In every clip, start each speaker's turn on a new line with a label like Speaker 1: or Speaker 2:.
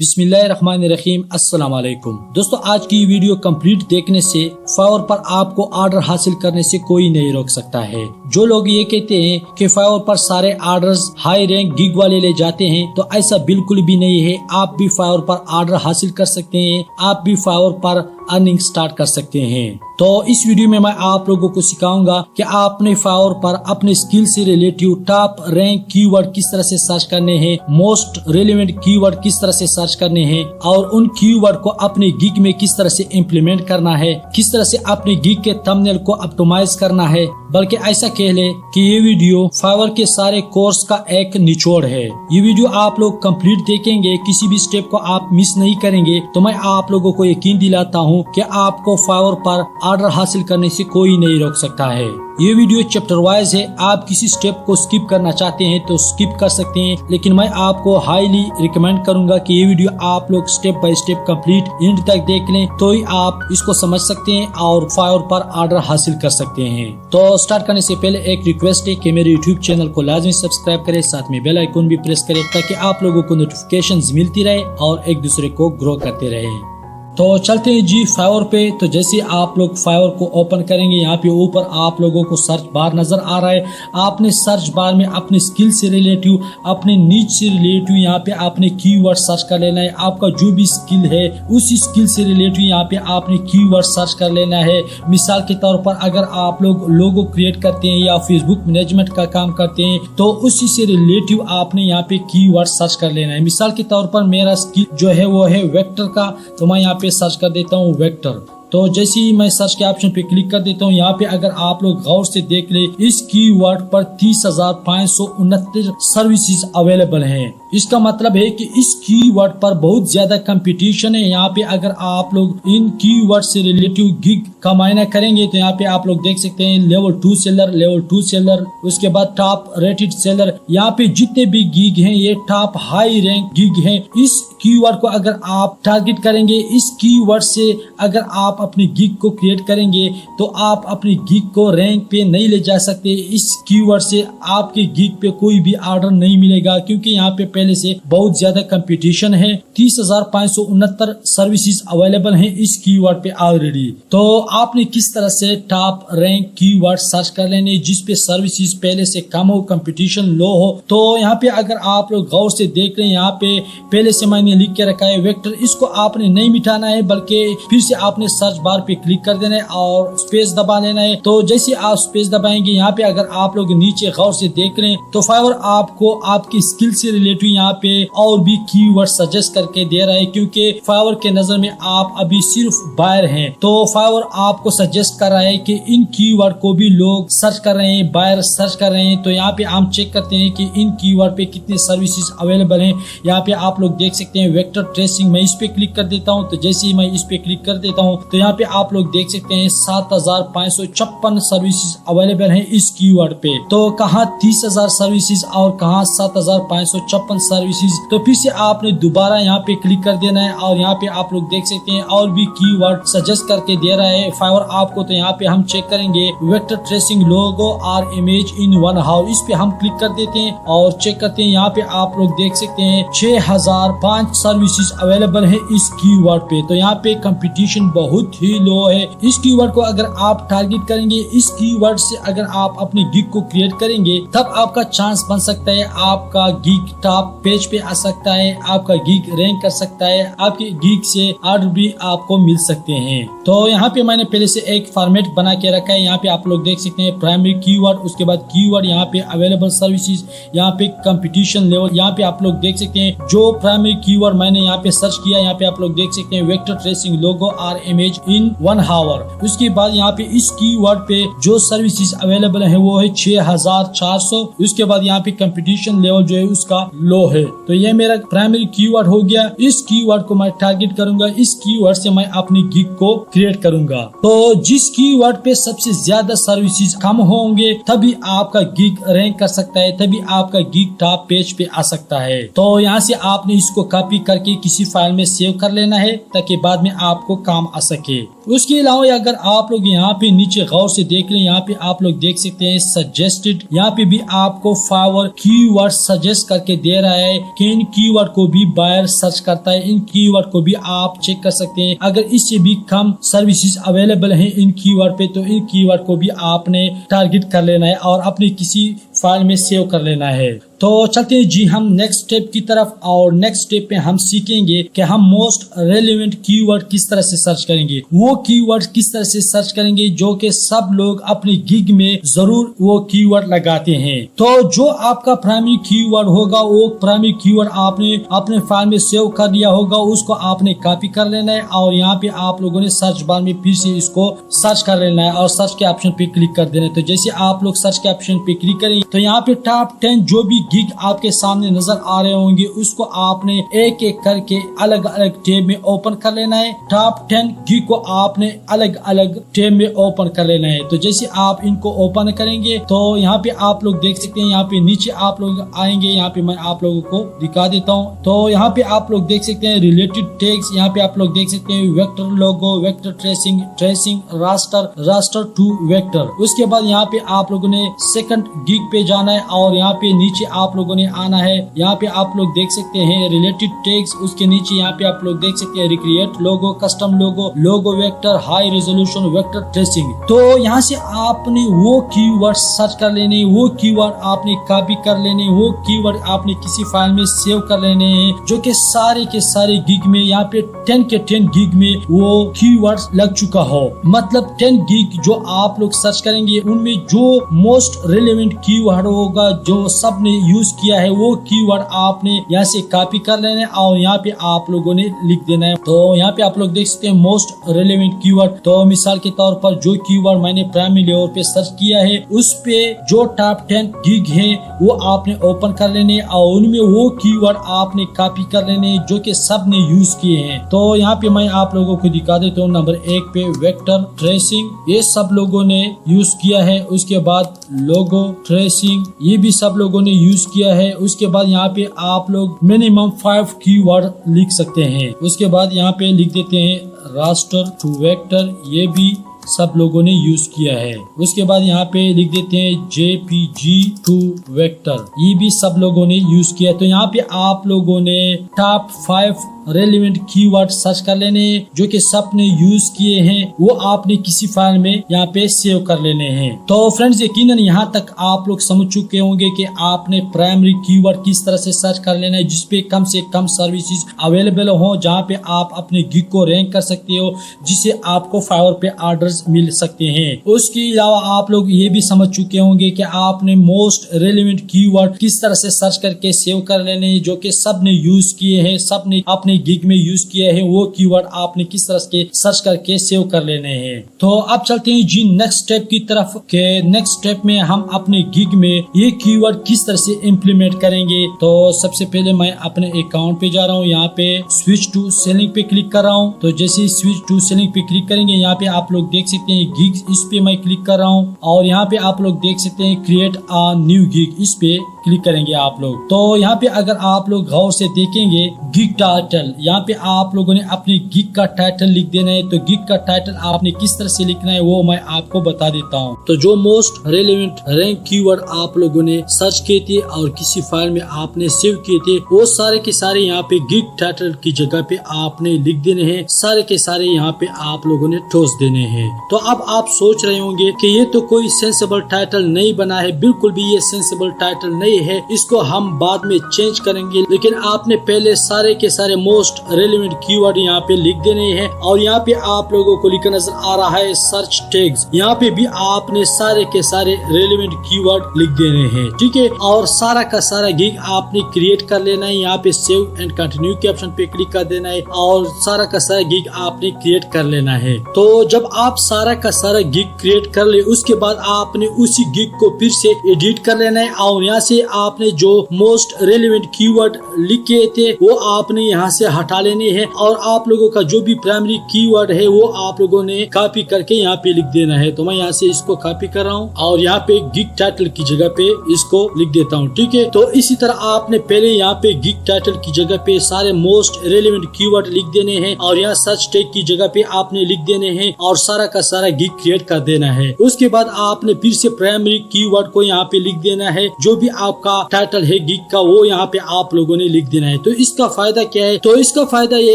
Speaker 1: बिस्मिल्लाहिर्रहमानिर्रहीम। अस्सलाम वालेकुम दोस्तों, आज की वीडियो कंप्लीट देखने से फाइवर पर आपको ऑर्डर हासिल करने से कोई नहीं रोक सकता है। जो लोग ये कहते हैं कि फाइवर पर सारे ऑर्डर्स हाई रैंक गिग वाले ले जाते हैं, तो ऐसा बिल्कुल भी नहीं है। आप भी फाइवर पर ऑर्डर हासिल कर सकते हैं, आप भी फाइवर पर अर्निंग स्टार्ट कर सकते हैं। तो इस वीडियो में मैं आप लोगों को सिखाऊंगा कि आपने फाइवर पर अपने स्किल से रिलेटिव टॉप रैंक कीवर्ड किस तरह से सर्च करने हैं, मोस्ट रेलेवेंट कीवर्ड किस तरह से सर्च करने हैं और उन कीवर्ड को अपने गिग में किस तरह से इम्प्लीमेंट करना है, किस तरह से अपने गिग के थंबनेल को ऑप्टिमाइज करना है। बल्कि ऐसा कह ले कि ये वीडियो फाइवर के सारे कोर्स का एक निचोड़ है। ये वीडियो आप लोग कंप्लीट देखेंगे, किसी भी स्टेप को आप मिस नहीं करेंगे, तो मैं आप लोगों को यकीन दिलाता हूँ कि आपको फाइवर पर ऑर्डर हासिल करने से कोई नहीं रोक सकता है। ये वीडियो चैप्टर वाइज है, आप किसी स्टेप को स्किप करना चाहते हैं तो स्किप कर सकते हैं, लेकिन मैं आपको हाईली रिकमेंड करूंगा कि ये वीडियो आप लोग step by step complete and तक देख लें, तो ही आप इसको समझ सकते हैं और फाइवर पर ऑर्डर हासिल कर सकते हैं। तो स्टार्ट करने से पहले एक रिक्वेस्ट है कि मेरे यूट्यूब चैनल को लाजमी सब्सक्राइब करें, साथ में बेल आइकन भी प्रेस करें ताकि आप लोगों को नोटिफिकेशंस मिलती रहे और एक दूसरे को ग्रो करते रहे। तो चलते हैं जी फाइवर पे। तो जैसे आप लोग फाइवर को ओपन करेंगे, यहाँ पे ऊपर आप लोगों को सर्च बार नजर आ रहा है। आपने सर्च बार में अपने स्किल से रिलेटिव, अपने नीच से रिलेटिव यहाँ पे आपने कीवर्ड सर्च कर लेना है। आपका जो भी स्किल है उसी स्किल से रिलेटिव यहाँ पे आपने कीवर्ड सर्च कर लेना है। मिसाल के तौर पर अगर आप लोग लोगो क्रिएट करते हैं या फेसबुक मैनेजमेंट का काम करते हैं, तो उसी से रिलेटिव आपने यहाँ पे कीवर्ड सर्च कर लेना है। मिसाल के तौर पर मेरा स्किल जो है वो है वेक्टर का, तो मैं यहाँ पे सर्च कर देता हूँ वेक्टर। तो जैसे ही मैं सर्च के ऑप्शन पे क्लिक कर देता हूँ, यहाँ पे अगर आप लोग गौर से देख ले, इस कीवर्ड पर 30,569 सर्विसेज अवेलेबल हैं। इसका मतलब है कि इस कीवर्ड पर बहुत ज्यादा कंपटीशन है। यहाँ पे अगर आप लोग इन कीवर्ड से रिलेटिव गिग का मायना करेंगे, तो यहाँ पे आप लोग देख सकते हैं लेवल 2 सेलर, लेवल 2 सेलर, उसके बाद टॉप रेटेड सेलर। यहाँ पे जितने भी गिग हैं ये टॉप हाई रैंक गिग हैं। इस कीवर्ड को अगर आप टारगेट करेंगे, इस कीवर्ड से अगर आप अपनी गिग को क्रिएट करेंगे, तो आप अपनी गिग को रैंक पे नहीं ले जा सकते। इस कीवर्ड से आपके गिग पे कोई भी ऑर्डर नहीं मिलेगा, क्योंकि यहाँ पे पहले से बहुत ज्यादा कंपटीशन है। 30,569 सर्विसेज अवेलेबल हैं इस कीवर्ड पे ऑलरेडी। तो आपने किस तरह से टॉप रैंक कीवर्ड सर्च कर लेने जिसपे सर्विसेज पहले से कम हो, कंपटीशन लो हो। तो यहाँ पे अगर आप लोग गौर से देख रहे हैं, यहाँ पे पहले से मैंने लिख के रखा है वेक्टर। इसको आपने नहीं मिटाना है, बल्कि फिर से आपने सर्च बार पे क्लिक कर देना है और स्पेस दबा लेना है। तो जैसे आप स्पेस दबाएंगे, यहाँ पे अगर आप लोग नीचे गौर से देख रहे हैं, तो फाइवर आपको आपकी स्किल से रिलेटिव यहाँ पे और भी कीवर्ड सजेस्ट करके दे रहा है, क्योंकि फाइवर के नजर में आप अभी सिर्फ बायर हैं। तो फाइवर आपको सजेस्ट कर रहा है कि इन कीवर्ड को भी लोग सर्च कर रहे हैं, बायर सर्च कर रहे हैं। तो यहाँ पे हम चेक करते हैं कि इन कीवर्ड पे कितने सर्विसेज अवेलेबल हैं। यहाँ पे आप लोग देख सकते हैं वेक्टर ट्रेसिंग। मैं इस पे क्लिक कर देता हूँ, तो जैसे ही मैं इस पे क्लिक कर देता हूँ, तो यहाँ पे आप लोग देख सकते हैं 7,556 सर्विसेज अवेलेबल हैं इस कीवर्ड पे। तो कहाँ 30,000 सर्विसेज और कहाँ 7,556 सर्विसेज। तो फिर से आपने दोबारा यहाँ पे क्लिक कर देना है और यहाँ पे आप लोग देख सकते हैं और भी कीवर्ड सजेस्ट करके दे रहा है फाइवर आपको। तो यहाँ पे हम चेक करेंगे वेक्टर ट्रेसिंग लोगो और इमेज इन वन हाउ। इस पे हम क्लिक कर देते हैं और चेक करते हैं। यहाँ पे आप लोग देख सकते हैं 6,005 सर्विसेज अवेलेबल है इस कीवर्ड पे। तो यहाँ पे कंपटीशन बहुत ही लो है। इस कीवर्ड को अगर आप टारगेट करेंगे, इस कीवर्ड से अगर आप अपने गिग को क्रिएट करेंगे, तब आपका चांस बन सकता है आपका गिग टॉप पेज पे आ सकता है, आपका गिग रैंक कर सकता है, आपके गिग से ऑर्डर भी आपको मिल सकते हैं। तो यहाँ पे मैंने पहले से एक फॉर्मेट बना के रखा है। यहाँ पे आप लोग देख सकते हैं प्राइमरी कीवर्ड, उसके बाद कीवर्ड, यहाँ पे अवेलेबल सर्विसेज, यहाँ पे कंपटीशन लेवल। यहाँ पे आप लोग देख सकते हैं जो प्राइमरी कीवर्ड मैंने यहाँ पे सर्च किया, यहाँ पे आप लोग देख सकते हैं वेक्टर ट्रेसिंग लोगो और इमेज इन 1 हावर। उसके बाद यहाँ पे इस कीवर्ड पे जो सर्विसेज अवेलेबल है वो है 6,400। उसके बाद यहाँ पे कंपटीशन लेवल जो है उसका लो है। तो ये मेरा प्राइमरी कीवर्ड हो गया। इस कीवर्ड को मैं टारगेट करूंगा, इस कीवर्ड से मैं अपनी गिग को क्रिएट करूंगा। तो जिस कीवर्ड पे सबसे ज्यादा सर्विसेज कम होंगे, तभी आपका गिग रैंक कर सकता है, तभी आपका गिग टॉप पेज पे आ सकता है। तो यहाँ से आपने इसको कॉपी करके किसी फाइल में सेव कर लेना है, ताकि बाद में आपको काम आ सके। उसके अलावा अगर आप लोग यहाँ पे नीचे गौर से देख लें, यहाँ पे आप लोग देख सकते हैं सजेस्टेड, यहाँ पे भी आपको फाइवर कीवर्ड सजेस्ट करके दे रहा है कि इन कीवर्ड को भी बायर सर्च करता है, इन कीवर्ड को भी आप चेक कर सकते हैं। अगर इससे भी कम सर्विसेज अवेलेबल हैं इन कीवर्ड पे, तो इन कीवर्ड को भी आपने टारगेट कर लेना है और अपनी किसी फाइल में सेव कर लेना है। तो चलते हैं जी हम नेक्स्ट स्टेप की तरफ, और नेक्स्ट स्टेप पे हम सीखेंगे कि हम मोस्ट रेलेवेंट कीवर्ड किस तरह से सर्च करेंगे, वो कीवर्ड किस तरह से सर्च करेंगे जो कि सब लोग अपनी गिग में जरूर वो कीवर्ड लगाते हैं। तो जो आपका प्राइमरी कीवर्ड होगा, वो प्राइमरी कीवर्ड आपने अपने फाइल में सेव कर लिया होगा, उसको आपने कॉपी कर लेना है और यहाँ पे आप लोगों ने सर्च बार में फिर से इसको सर्च कर लेना है और सर्च के ऑप्शन पे क्लिक कर देना है। तो जैसे आप लोग सर्च के ऑप्शन पे क्लिक करेंगे तो यहाँ पे टॉप 10 जो भी गिग आपके सामने नजर आ रहे होंगे, उसको आपने एक एक करके अलग अलग टैब में ओपन कर लेना है। टॉप 10 गिग को आपने अलग अलग टैब में ओपन कर लेना है। तो जैसे आप इनको ओपन करेंगे तो यहाँ पे आप लोग देख सकते हैं, यहाँ पे नीचे आप लोग आएंगे, यहाँ पे मैं आप लोगों को दिखा देता हूँ। तो यहाँ पे आप लोग देख सकते हैं रिलेटेड टैग्स, यहाँ पे आप लोग देख सकते हैं vector logo, vector tracing, tracing raster, raster to vector. उसके बाद यहाँ पे आप लोगों ने सेकंड गिग पे जाना है और यहाँ पे नीचे आप लोगों ने आना है। यहाँ पे आप लोग देख सकते हैं रिलेटेड टैग्स, उसके नीचे यहाँ पे आप लोग देख सकते हैं recreate logo, custom logo, logo vector, high resolution vector tracing. तो यहाँ से आपने वो कीवर्ड सर्च कर लेने, वो कीवर्ड आपने कॉपी कर लेने, वो कीवर्ड आपने किसी फाइल में सेव कर लेने हैं जो कि सारे के सारे गिग में यहाँ पे 10 के 10 गिग में वो कीवर्ड लग चुका हो। मतलब 10 गिग जो आप लोग सर्च करेंगे उनमें जो मोस्ट रेलेवेंट कीवर्ड होगा, जो सबने यूज किया है, वो कीवर्ड आपने यहाँ से कॉपी कर लेना है और यहाँ पे आप लोगों ने लिख देना है। तो यहाँ पे आप लोग देख सकते हैं मोस्ट रेलेवेंट कीवर्ड। तो मिसाल के तौर पर जो कीवर्ड मैंने प्राइमरी लेवल पे सर्च किया है, उस पे जो टॉप 10 गिग है वो आपने ओपन कर लेने और उनमें वो कीवर्ड आपने कॉपी कर लेने जो कि सबने यूज किए हैं। तो यहाँ पे मैं आप लोगों को दिखा देता हूँ। नंबर 1 पे वेक्टर ट्रेसिंग, ये सब लोगों ने यूज किया है। उसके बाद लोगो ट्रेसिंग, ये भी सब लोगों ने यूज किया है। उसके बाद यहाँ पे आप लोग मिनिमम 5 कीवर्ड लिख सकते हैं। उसके बाद यहाँ पे लिख देते हैं रास्टर टू वेक्टर, ये भी सब लोगों ने यूज किया है। उसके बाद यहाँ पे लिख देते हैं JPG टू वेक्टर, ये भी सब लोगों ने यूज किया है। तो यहाँ पे आप लोगों ने टॉप 5 रेलेवेंट कीवर्ड सर्च कर लेने जो कि सबने यूज किए हैं, वो आपने किसी फाइल में यहाँ पे सेव कर लेने हैं। तो फ्रेंड्स यकीनन यहाँ तक आप लोग समझ चुके होंगे कि आपने प्राइमरी कीवर्ड किस तरह से सर्च कर लेना है जिसपे कम से कम सर्विसेज अवेलेबल हो, जहाँ पे आप अपने गिग को रैंक कर सकते हो, जिससे आपको फाइवर पे ऑर्डर्स मिल सकते हैं। उसके अलावा आप लोग ये भी समझ चुके होंगे कि आपने मोस्ट रेलेवेंट कीवर्ड किस तरह से सर्च करके सेव कर लेने जो कि सबने यूज किए हैं, सबने अपने गिग में यूज किया है, वो कीवर्ड आपने किस तरह से सर्च करके सेव कर लेने हैं। तो अब चलते हैं जी नेक्स्ट स्टेप की तरफ के नेक्स्ट स्टेप में हम अपने गिग में ये कीवर्ड किस तरह से इम्प्लीमेंट करेंगे। तो सबसे पहले मैं अपने अकाउंट पे जा रहा हूँ, यहाँ पे स्विच टू सेलिंग पे क्लिक कर रहा हूँ। तो जैसे स्विच टू सेलिंग पे क्लिक करेंगे, यहाँ पे आप लोग देख सकते हैं गिग, इस पे मैं क्लिक कर रहा हूँ और यहाँ पे आप लोग देख सकते हैं क्रिएट अ न्यू गिग, इस पे क्लिक करेंगे आप लोग। तो यहाँ पे अगर आप लोग गौर से देखेंगे गिग टाइटल, यहाँ पे आप लोगों ने अपनी गिग का टाइटल लिख देना है। तो गिग का टाइटल आपने किस तरह से लिखना है वो मैं आपको बता देता हूँ। तो जो मोस्ट रेलेवेंट रैंक कीवर्ड आप लोगों ने सर्च किए थे और किसी फाइल में आपने सेव किए थे, वो सारे के सारे यहाँ पे गिग टाइटल की जगह पे आपने लिख देने हैं, सारे के सारे यहाँ पे आप लोगों ने ठोस देने हैं। तो अब आप सोच रहे होंगे कि ये तो कोई सेंसेबल टाइटल नहीं बना है, बिल्कुल भी ये सेंसेबल टाइटल नहीं है, इसको हम बाद में चेंज करेंगे। लेकिन आपने पहले सारे के सारे मोस्ट रेलेवेंट कीवर्ड यहाँ पे लिख देने हैं और यहाँ पे आप लोगों को लिखा नजर आ रहा है सर्च टैग्स, यहाँ पे भी आपने सारे के सारे रेलेवेंट कीवर्ड लिख देने हैं, ठीक है। और सारा का सारा गिग आपने क्रिएट कर लेना है, यहाँ पे सेव एंड कंटिन्यू के ऑप्शन पे क्लिक कर देना है और सारा का सारा गिग आपने क्रिएट कर लेना है। तो जब आप सारा का सारा गिग क्रिएट कर ले, उसके बाद आपने उसी गिग को फिर से एडिट कर लेना है और यहाँ से आपने जो मोस्ट रेलेवेंट कीवर्ड लिखे थे वो आपने यहाँ से हटा लेने हैं और आप लोगों का जो भी प्राइमरी कीवर्ड है वो आप लोगों ने कॉपी करके यहाँ पे लिख देना है। तो मैं यहाँ से इसको कॉपी कर रहा हूँ और यहाँ पे गिग टाइटल की जगह पे इसको लिख देता हूँ। ठीक है, तो इसी तरह आपने पहले यहाँ पे गिग टाइटल की जगह पे सारे मोस्ट रेलेवेंट कीवर्ड लिख देने हैं और यहाँ सर्च टैग की जगह पे आपने लिख देने हैं और सारा का सारा गिग क्रिएट कर देना है। उसके बाद आपने फिर से प्राइमरी कीवर्ड को यहाँ पे लिख देना है, जो भी आपका टाइटल है गिग का वो यहाँ पे आप लोगों ने लिख देना है। तो इसका फायदा क्या है? तो इसका फायदा ये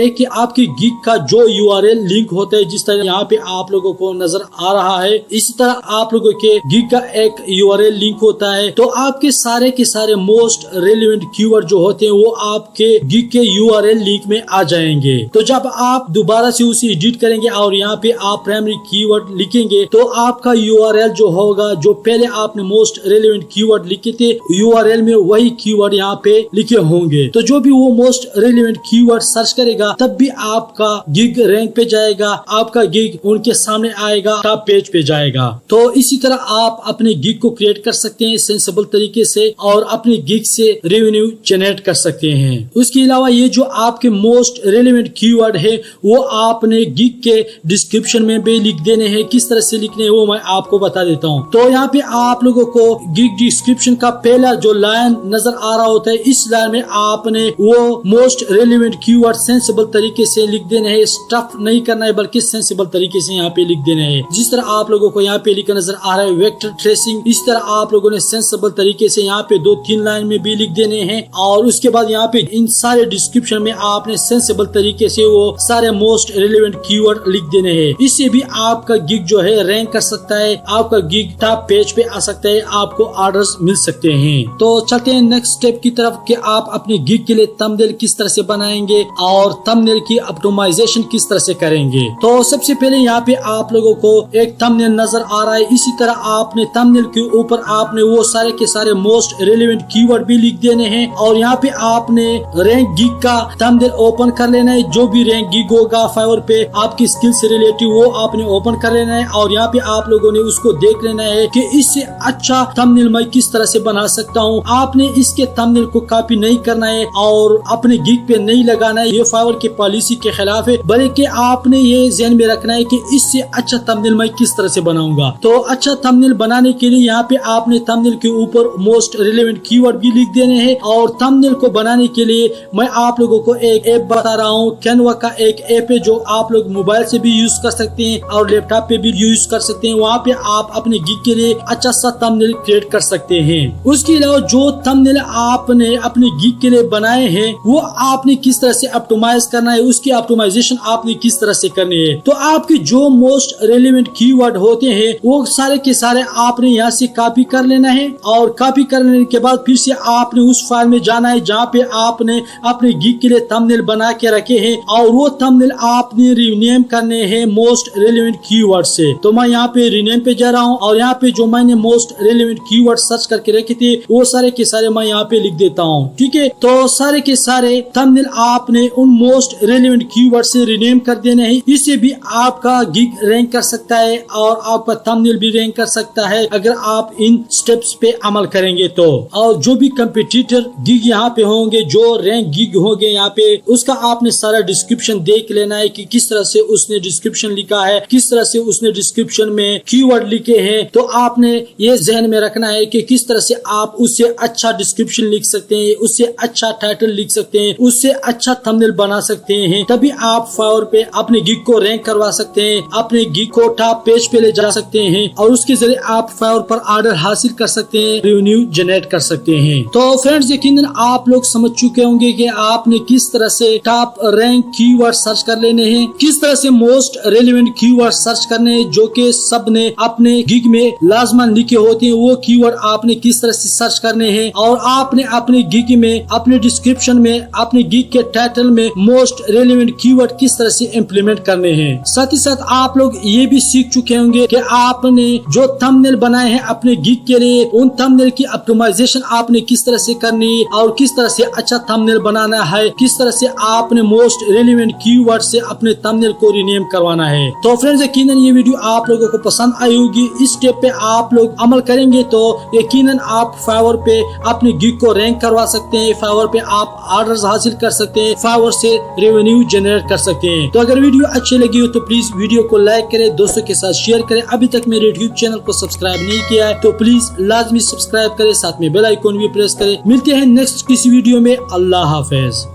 Speaker 1: है कि आपकी गिग का जो URL लिंक होता है, जिस तरह यहाँ पे आप लोगों को नजर आ रहा है, इसी तरह आप लोगों के गिग का एक URL लिंक होता है। तो आपके सारे के सारे मोस्ट रेलेवेंट कीवर्ड जो होते हैं वो आपके गिग के URL लिंक में आ जाएंगे। तो जब आप दोबारा से उसे एडिट करेंगे और यहाँ पे आप प्राइमरी कीवर्ड लिखेंगे तो आपका URL जो होगा, जो पहले आपने मोस्ट रेलेवेंट कीवर्ड लिखे थे URL में वही कीवर्ड यहाँ पे लिखे होंगे। तो जो भी वो मोस्ट रेलेवेंट कीवर्ड सर्च करेगा तब भी आपका गिग रैंक पे जाएगा, आपका गिग उनके सामने आएगा, टॉप पेज पे जाएगा। तो इसी तरह आप अपने गिग को क्रिएट कर सकते हैं सेंसिबल तरीके से और अपने गिग से रेवेन्यू जनरेट कर सकते हैं। उसके अलावा ये जो आपके मोस्ट रेलेवेंट कीवर्ड है वो आपने गिग के डिस्क्रिप्शन में भी लिख देने हैं। किस तरह से लिखने हैं वो मैं आपको बता देता हूँ। तो यहाँ पे आप लोगों को गिग डिस्क्रिप्शन का पहला जो लाइन नजर आ रहा होता है, इस लाइन में आपने वो मोस्ट रेलेवेंट कीवर्ड सेंसिबल तरीके से लिख देने हैं। स्टफ नहीं करना है बल्कि सेंसिबल तरीके से यहाँ पे लिख देना है। जिस तरह आप लोगों को यहाँ पे लिखा नजर आ रहा है वेक्टर ट्रेसिंग, इस तरह आप लोगों ने सेंसिबल तरीके से यहाँ पे 2-3 लाइन में भी लिख देने हैं और उसके बाद यहाँ पे इन सारे डिस्क्रिप्शन में आपने सेंसिबल तरीके से वो सारे मोस्ट रेलेवेंट कीवर्ड लिख देने हैं। इससे भी आपका गिग जो है रैंक कर सकता है, आपका गिग टॉप पेज पे आ सकता है, आपको ऑर्डर्स मिल सकते हैं। तो चलते हैं नेक्स्ट स्टेप की तरफ कि आप अपने गिग के लिए थंबनेल किस तरह से बनाएंगे और थंबनेल की ऑप्टिमाइजेशन किस तरह से करेंगे। तो सबसे पहले यहाँ पे आप लोगों को एक थंबनेल नजर आ रहा है, इसी तरह आपने थंबनेल के ऊपर आपने वो सारे के सारे मोस्ट रेलेवेंट कीवर्ड भी लिख देने हैं और यहाँ पे आपने रैंक गिग का थंबनेल ओपन कर लेना है। जो भी रैंक गिग होगा फाइवर पे आपकी स्किल से रिलेटिव वो आपने ओपन कर लेना है और यहाँ पे आप लोगों ने उसको देख लेना है कि इससे अच्छा थंबनेल मैं किस तरह से बना सकता हूँ। आपने इसके थंबनेल को कॉपी नहीं करना है और अपने गिग पे नहीं लगाना है, ये फाइवर की पॉलिसी के खिलाफ है, बल्कि आपने ये ध्यान में रखना है कि इससे अच्छा थंबनेल मैं किस तरह से बनाऊंगा। तो अच्छा थंबनेल बनाने के लिए यहाँ पे आपने थंबनेल के ऊपर मोस्ट रेलेवेंट कीवर्ड भी लिख देने हैं और थंबनेल को बनाने के लिए मैं आप लोगों को एक ऐप बता रहा हूँ। कैनवा का एक ऐप है जो आप लोग मोबाइल से भी यूज कर सकते हैं और लैपटॉप पे भी यूज कर सकते हैं। वहाँ पे आप अपने गिग के लिए अच्छा सा थंबनेल क्रिएट कर सकते हैं। उसके अलावा जो थंबनेल आपने अपने गिग के लिए बनाए हैं वो आपने किस तरह से ऑप्टिमाइज करना है, उसकी ऑप्टिमाइजेशन आपने किस तरह से करनी है। तो आपकी जो मोस्ट रेलेवेंट कीवर्ड होते हैं वो सारे के सारे आपने यहाँ से कॉपी कर लेना है और कॉपी करने के बाद फिर से आपने उस फाइल में जाना है जहाँ पे आपने अपने गिग के लिए थंबनेल बना के रखे हैं और वो थंबनेल आपने रीनेम करने हैं मोस्ट रेलेवेंट कीवर्ड से। तो मैं यहाँ पे रीनेम पे जा रहा हूँ और यहाँ पे जो मैंने मोस्ट रेलेवेंट कीवर्ड सर्च करके रखे थे वो सारे के सारे मैं यहाँ पे लिख देता हूँ। ठीक है, तो सारे के सारे थंबनेल आपने उन मोस्ट रेलेवेंट कीवर्ड से रीनेम कर देने हैं। इससे भी आपका गिग रैंक कर सकता है और आपका थंबनेल भी रैंक कर सकता है अगर आप इन स्टेप्स पे अमल करेंगे तो। और जो भी कंपटीटर गिग यहाँ पे होंगे, जो रैंक गिग होंगे यहाँ पे, उसका आपने सारा डिस्क्रिप्शन देख लेना है कि किस तरह से उसने डिस्क्रिप्शन लिखा है, किस तरह से उसने डिस्क्रिप्शन में कीवर्ड लिखे हैं। तो आपने ये ध्यान में रखना है कि किस तरह से आप उससे अच्छा डिस्क्रिप्शन लिख सकते हैं, उससे अच्छा टाइटल लिख सकते हैं, उससे अच्छा थंबनेल बना सकते हैं। तभी आप फाइवर पे अपने गिग को रैंक करवा सकते हैं, अपने गिग को टॉप पेज पे ले जा सकते हैं और उसके जरिए आप फाइवर पर ऑर्डर हासिल कर सकते हैं, रेवेन्यू जनरेट कर सकते हैं। तो फ्रेंड्स यकीनन आप लोग समझ चुके होंगे कि आपने किस तरह से टॉप रैंक कीवर्ड सर्च कर लेने हैं, किस तरह से मोस्ट रेलेवेंट कीवर्ड सर्च करने हैं जो कि सब ने अपने गिग में लाजमन लिखे होते हैं। वो कीवर्ड आपने किस तरह से सर्च करने हैं और आपने अपने गिग में, अपने डिस्क्रिप्शन में, अपने गिग के टाइटल में मोस्ट रेलेवेंट कीवर्ड किस तरह से इम्प्लीमेंट करने हैं। साथ ही साथ आप लोग ये भी सीख चुके होंगे कि आपने जो थंबनेल बनाए हैं अपने गिग के लिए, उन थंबनेल की ऑप्टिमाइजेशन आपने किस तरह से करनी है और किस तरह से अच्छा थंबनेल बनाना है, किस तरह से आपने मोस्ट रेलेवेंट कीवर्ड से अपने थंबनेल को रीनेम करवाना है। तो फ्रेंड फ्रेंड्स यकीनन ये वीडियो आप लोगों को पसंद आई होगी। इस स्टेप पे आप लोग अमल करेंगे तो यकीनन आप फाइवर पे अपने गिग को रैंक करवा सकते हैं, फाइवर पे आप ऑर्डर्स हासिल कर सकते हैं, फाइवर से रेवेन्यू जनरेट कर सकते हैं। तो अगर वीडियो अच्छी लगी हो तो प्लीज वीडियो को लाइक करें, दोस्तों के साथ शेयर करें। अभी तक मेरे यूट्यूब चैनल को सब्सक्राइब नहीं किया है तो प्लीज लाजमी सब्सक्राइब करें, साथ में बेल आइकॉन भी प्रेस करें। मिलते हैं नेक्स्ट किसी वीडियो में। अल्लाह हाफिज।